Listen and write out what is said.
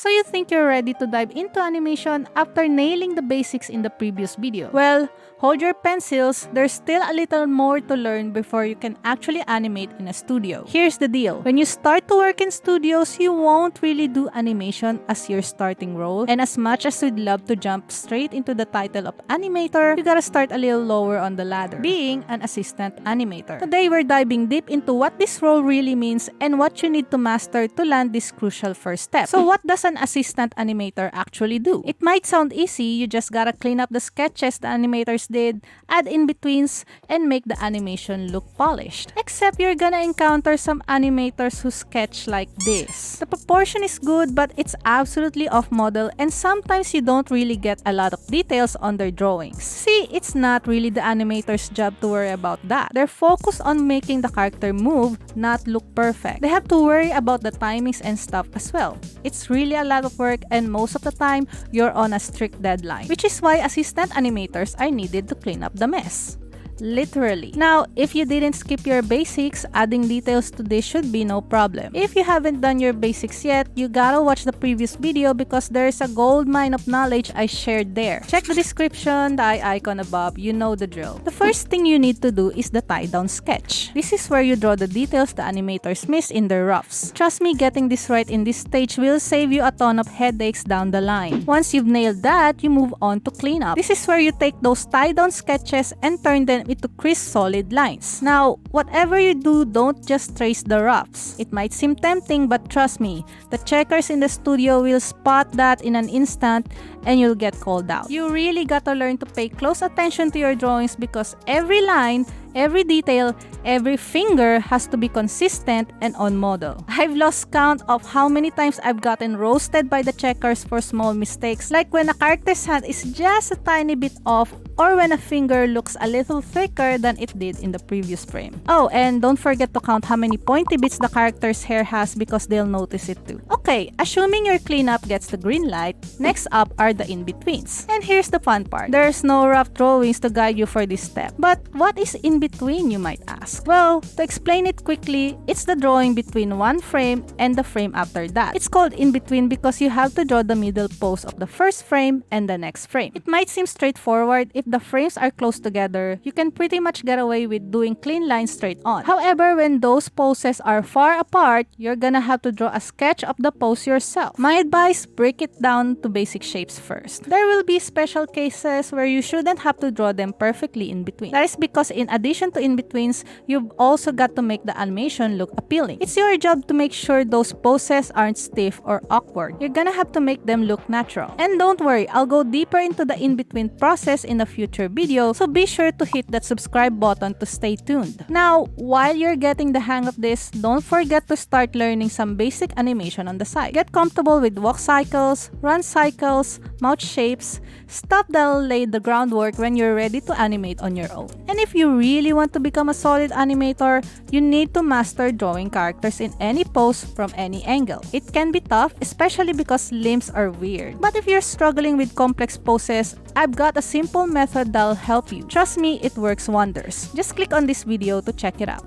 So you think you're ready to dive into animation after nailing the basics in the previous video? Well, hold your pencils, there's still a little more to learn before you can actually animate in a studio. Here's the deal. When you start to work in studios, you won't really do animation as your starting role, and as much as we'd love to jump straight into the title of animator, you gotta start a little lower on the ladder, being an assistant animator. Today we're diving deep into what this role really means and what you need to master to land this crucial first step. So what does an assistant animator actually do? It might sound easy, you just gotta clean up the sketches the animators did, add in-betweens, and make the animation look polished. Except you're gonna encounter some animators who sketch like this. The proportion is good, but it's absolutely off-model, and sometimes you don't really get a lot of details on their drawings. See, it's not really the animator's job to worry about that. They're focused on making the character move, not look perfect. They have to worry about the timings and stuff as well. It's really a lot of work, and most of the time, you're on a strict deadline, which is why assistant animators are needed to clean up the mess. Literally. Now, if you didn't skip your basics, adding details to this should be no problem. If you haven't done your basics yet, you gotta watch the previous video because there's a gold mine of knowledge I shared there. Check the description, the eye icon above, you know the drill. The first thing you need to do is the tie-down sketch. This is where you draw the details the animators miss in their roughs. Trust me, getting this right in this stage will save you a ton of headaches down the line. Once you've nailed that, you move on to cleanup. This is where you take those tie-down sketches and turn them into crisp solid lines. Now, whatever you do, don't just trace the roughs. It might seem tempting, but trust me, the checkers in the studio will spot that in an instant and you'll get called out. You really gotta learn to pay close attention to your drawings because every line, every detail, every finger has to be consistent and on model. I've lost count of how many times I've gotten roasted by the checkers for small mistakes, like when a character's hand is just a tiny bit off or when a finger looks a little thicker than it did in the previous frame. Oh, and don't forget to count how many pointy bits the character's hair has because they'll notice it too. Okay, assuming your cleanup gets the green light, next up are the in-betweens. And here's the fun part. There's no rough drawings to guide you for this step. But what is in-between, you might ask? Well, to explain it quickly, it's the drawing between one frame and the frame after that. It's called in-between because you have to draw the middle pose of the first frame and the next frame. It might seem straightforward. If the frames are close together, you can pretty much get away with doing clean lines straight on. However, when those poses are far apart, you're gonna have to draw a sketch of the pose yourself. My advice, break it down to basic shapes first. There will be special cases where you shouldn't have to draw them perfectly in between. That is because in addition to in-betweens, you've also got to make the animation look appealing. It's your job to make sure those poses aren't stiff or awkward. You're gonna have to make them look natural. And don't worry, I'll go deeper into the in-between process in a future video, so be sure to hit that subscribe button to stay tuned. Now, while you're getting the hang of this, don't forget to start learning some basic animation on the side. Get comfortable with walk cycles, run cycles, mouth shapes, stuff that'll lay the groundwork when you're ready to animate on your own. And if you really want to become a solid animator, you need to master drawing characters in any pose from any angle. It can be tough, especially because limbs are weird. But if you're struggling with complex poses, I've got a simple method that'll help you. Trust me, it works wonders. Just click on this video to check it out.